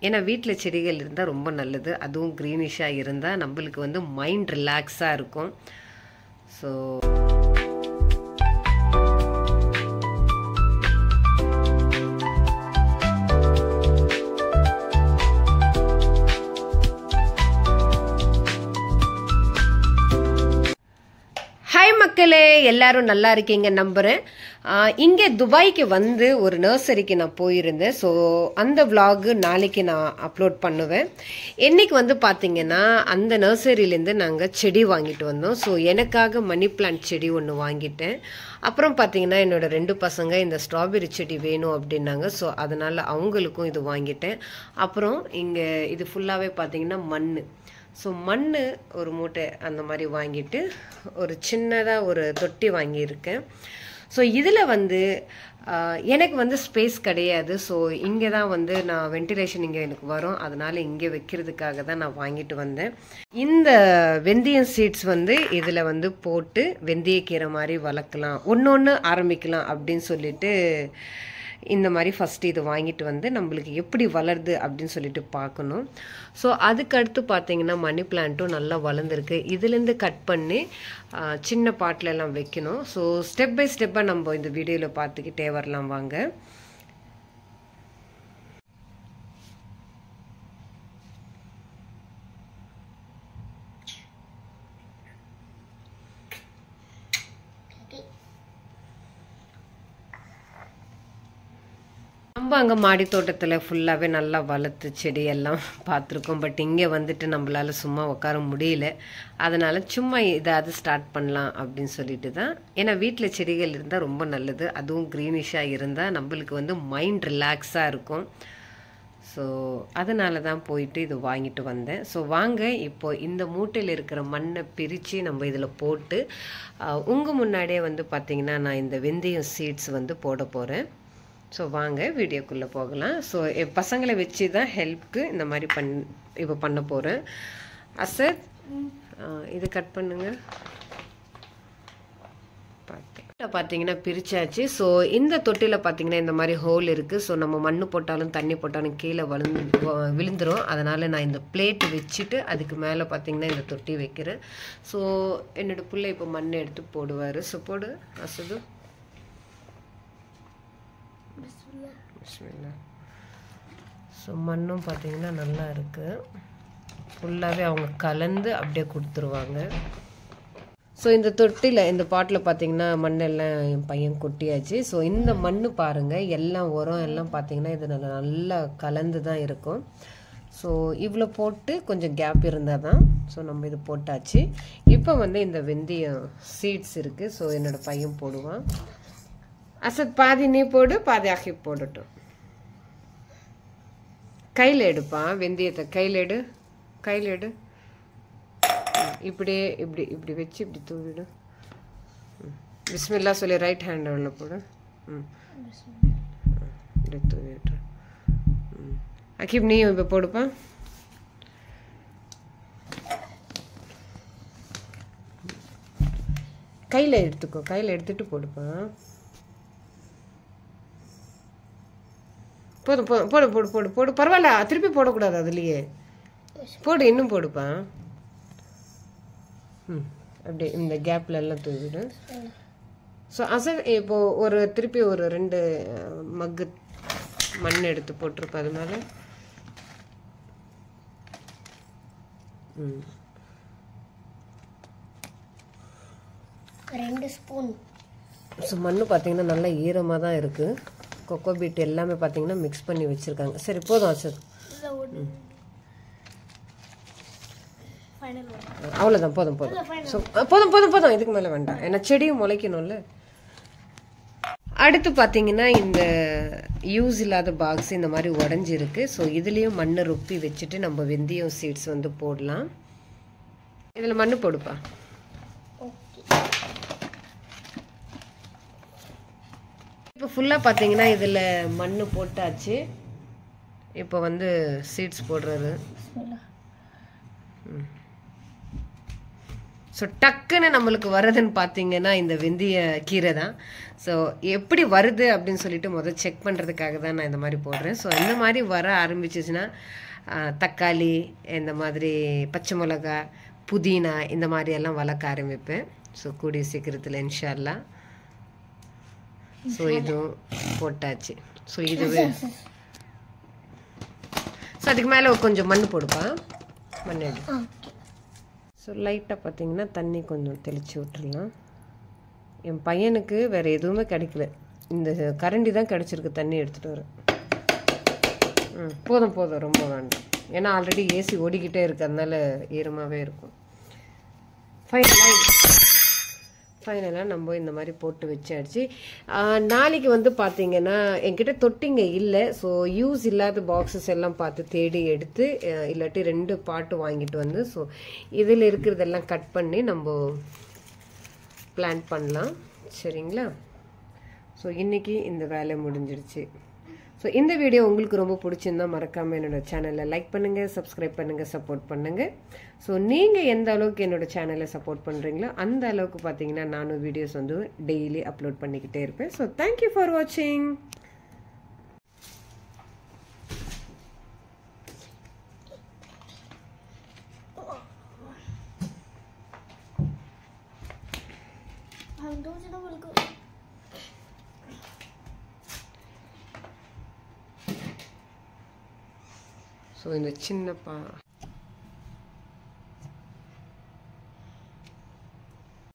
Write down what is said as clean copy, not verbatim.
ஏன்னா வீட்டில் செடிகள் இருந்தால் ரொம்ப நல்லது. அதுவும் க்ரீனிஷாக இருந்தால் நம்மளுக்கு வந்து மைண்ட் ரிலாக்ஸாக இருக்கும். ஸோ ஹாய் மக்களே, எல்லாரும் நல்லா இருக்கீங்க நம்புகிறேன். இங்கே துபாய்க்கு வந்து ஒரு நர்சரிக்கு நான் போயிருந்தேன். ஸோ அந்த விலாகு நாளைக்கு நான் அப்லோட் பண்ணுவேன். இன்னைக்கு வந்து பார்த்தீங்கன்னா அந்த நர்சரியிலேருந்து நாங்கள் செடி வாங்கிட்டு வந்தோம். ஸோ எனக்காக மணி பிளான்ட் செடி ஒன்று வாங்கிட்டேன். அப்புறம் பார்த்தீங்கன்னா என்னோட 2 பசங்க இந்த ஸ்ட்ராபெரி செடி வேணும் அப்படின்னாங்க. ஸோ அதனால் அவங்களுக்கும் இது வாங்கிட்டேன். அப்புறம் இங்கே இது ஃபுல்லாகவே பார்த்தீங்கன்னா மண். ஸோ மண் ஒரு மூட்டை அந்த மாதிரி வாங்கிட்டு ஒரு சின்னதாக ஒரு தொட்டி வாங்கியிருக்கேன். ஸோ இதில் வந்து எனக்கு வந்து ஸ்பேஸ் கிடையாது. ஸோ இங்கே தான் வந்து நான் வென்டிலேஷன் இங்கே எனக்கு வரும். அதனால் இங்கே வைக்கிறதுக்காக தான் நான் வாங்கிட்டு வந்தேன். இந்த வெந்தயம் சீட்ஸ் வந்து இதில் வந்து போட்டு வெந்தயக்கீரை மாதிரி வளர்க்கலாம், ஒன்று ஆரம்பிக்கலாம் அப்படின்னு சொல்லிட்டு இந்த மாதிரி ஃபஸ்ட்டு இது வாங்கிட்டு வந்து நம்மளுக்கு எப்படி வளருது அப்படின்னு சொல்லிட்டு பார்க்கணும். ஸோ அதுக்கடுத்து பார்த்தீங்கன்னா மணி பிளான்ட்டும் நல்லா வளர்ந்துருக்கு. இதுலேருந்து கட் பண்ணி சின்ன பாட்டிலெல்லாம் வைக்கணும். ஸோ ஸ்டெப் பை ஸ்டெப்பாக நம்ம இந்த வீடியோவில் பார்த்துக்கிட்டே வரலாம் வாங்க. நம்ம அங்கே மாடி தோட்டத்தில் ஃபுல்லாகவே நல்லா வளர்த்து செடியெல்லாம் பார்த்துருக்கோம். பட் இங்கே வந்துட்டு நம்மளால் சும்மா உட்கார முடியல. அதனால் சும்மா இதாவது ஸ்டார்ட் பண்ணலாம் அப்படின்னு சொல்லிட்டு தான். ஏன்னா வீட்டில் செடிகள் இருந்தால் ரொம்ப நல்லது. அதுவும் க்ரீனிஷாக இருந்தால் நம்மளுக்கு வந்து மைண்ட் ரிலாக்ஸாக இருக்கும். ஸோ அதனால தான் போயிட்டு இது வாங்கிட்டு வந்தேன். ஸோ வாங்க இப்போது இந்த மூட்டையில் இருக்கிற மண்ணை பிரித்து நம்ம இதில் போட்டு உங்கள் முன்னாடியே வந்து பார்த்திங்கன்னா நான் இந்த வெந்தயம் சீட்ஸ் வந்து போட போகிறேன். ஸோ வாங்க வீடியோக்குள்ளே போகலாம். ஸோ என் பசங்களை வச்சு தான் ஹெல்ப்க்கு இந்த மாதிரி இப்போ பண்ண போகிறேன். அசத் இது கட் பண்ணுங்க. பார்த்தீங்கன்னா பிரிச்சாச்சு. ஸோ இந்த தொட்டியில் பார்த்தீங்கன்னா இந்த மாதிரி ஹோல் இருக்குது. ஸோ நம்ம மண் போட்டாலும் தண்ணி போட்டாலும் கீழே விழுந்துடும். அதனால் நான் இந்த பிளேட்டு வச்சுட்டு அதுக்கு மேலே பார்த்தீங்கன்னா இந்த தொட்டி வைக்கிறேன். ஸோ என்னோடய பிள்ளை இப்போ மண் எடுத்து போடுவார். ஸோ போடு அசது. ஸோ மண்ணும் பார்த்தீங்கன்னா நல்லா இருக்குது. ஃபுல்லாகவே அவங்க கலந்து அப்படியே கொடுத்துருவாங்க. ஸோ இந்த தொட்டியில் இந்த பாட்டில் பார்த்தீங்கன்னா மண்ணெல்லாம் என் பையன் கொட்டியாச்சு. ஸோ இந்த மண் பாருங்கள், எல்லாம் உரம் எல்லாம் பார்த்தீங்கன்னா இது நல்லா கலந்து தான் இருக்கும். ஸோ இவ்வளோ போட்டு கொஞ்சம் கேப் இருந்தால் தான். ஸோ நம்ம இது போட்டாச்சு. இப்போ வந்து இந்த வெந்தயம் சீட்ஸ் இருக்குது. ஸோ என்னோடய பையன் போடுவான். அசத் பாதி நீ போடு, பாதி ஆகி போடட்டும். கையில் எடுப்பான் வெந்தயத்தை. கையில் எடு. இப்படியே இப்படி வச்சு இப்படி தூவிடு. பிஸ்மில்லா சொல்லி ரைட் ஹேண்டில் போடு. இப்படி தூவிட்டு அக்கீப் நீயும் இப்போ போடுப்பா. கையில் எடுத்துக்கோ, கையில் எடுத்துட்டு போடுப்பான். போதும் போடு போடு போடு போடு பரவாயில்ல, திருப்பி போடக்கூடாது. அதுலேயே போடு, இன்னும் போடுப்பான். அப்படி இந்த கேப்ல எல்லாம் தூவிடு. ஸோ அசல் இப்போது திருப்பி ஒரு 2 மக்கு மண் எடுத்து போட்டிருப்பேன் அது மேலே. ஸ்பூன். ஸோ மண் பார்த்தீங்கன்னா நல்லா ஈரமாக தான் இருக்குது. கொக்கோ பீட் எல்லாமே பார்த்தீங்கன்னா மிக்ஸ் பண்ணி வச்சுருக்காங்க. சரி போதும் அசத். அவ்வளோதான், போதும். ஸோ போதும், இதுக்கு மேலே வேண்டாம். ஏன்னா செடியும் முளைக்கணும்ல. அடுத்து பார்த்தீங்கன்னா இந்த யூஸ் இல்லாத பாக்ஸ் இந்த மாதிரி உடஞ்சிருக்கு. ஸோ இதுலேயும் மண்ணை ரொப்பி வச்சுட்டு நம்ம வெந்தயம் சீட்ஸ் வந்து போடலாம். இதில் மண் போடுப்பா. இப்போ ஃபுல்லாக பார்த்தீங்கன்னா இதில் மண் போட்டாச்சு. இப்போ வந்து சீட்ஸ் போடுறது. ஸோ டக்குன்னு நம்மளுக்கு வருதுன்னு பார்த்தீங்கன்னா இந்த வெந்தய கீரை தான். ஸோ எப்படி வருது அப்படின்னு சொல்லிட்டு முதல் செக் பண்ணுறதுக்காக தான் நான் இந்த மாதிரி போடுறேன். ஸோ இந்த மாதிரி வர ஆரம்பிச்சிச்சுன்னா தக்காளி, இந்த மாதிரி பச்சை மிளகா, புதினா இந்த மாதிரி எல்லாம் வளர்க்க ஆரம்பிப்பேன். ஸோ கூடிய சீக்கிரத்தில் இன்ஷா அல்லாஹ். ஸோ இதுவும் போட்டாச்சு. ஸோ இதுவே ஸோ அதுக்கு மேலே கொஞ்சம் மண் போடுப்பா, மண் எடு. ஸோ லைட்டாக பார்த்தீங்கன்னா தண்ணி கொஞ்சம் தெளித்து விட்டுடலாம். என் பையனுக்கு வேறு எதுவுமே கிடைக்கல, இந்த கரண்டி தான் கிடச்சிருக்கு தண்ணி எடுத்துகிட்டு வர. போதும் போதும், ரொம்ப வேண்டாம். ஏன்னா ஆல்ரெடி ஏசி ஓடிக்கிட்டே இருக்கிறதுனால ஈரமாகவே இருக்கும். ஃபைனலாக நம்ம இந்த மாதிரி போட்டு வச்சாச்சு. நாளைக்கு வந்து பார்த்தீங்கன்னா என்கிட்ட தொட்டிங்க இல்லை. ஸோ யூஸ் இல்லாத பாக்ஸஸ் எல்லாம் பார்த்து தேடி எடுத்து, இல்லாட்டி 2 பாட்டு வாங்கிட்டு வந்து, ஸோ இதில் இருக்கிறதெல்லாம் கட் பண்ணி நம்ம பிளான் பண்ணலாம். சரிங்களா? ஸோ இன்றைக்கி இந்த வேலை முடிஞ்சிடுச்சு. ஸோ இந்த வீடியோ உங்களுக்கு ரொம்ப பிடிச்சிருந்தா மறக்காமல் என்னோடய சேனலை லைக் பண்ணுங்கள், சப்ஸ்கிரைப் பண்ணுங்கள், சப்போர்ட் பண்ணுங்கள். ஸோ நீங்கள் எந்த அளவுக்கு என்னோடய சேனலை சப்போர்ட் பண்ணுறீங்களோ அந்த அளவுக்கு பார்த்தீங்கன்னா நானும் வீடியோஸ் வந்து டெய்லி அப்லோட் பண்ணிக்கிட்டே இருப்பேன். ஸோ தேங்க்யூ ஃபார் வாட்சிங். ஸோ இந்த சின்னப்பா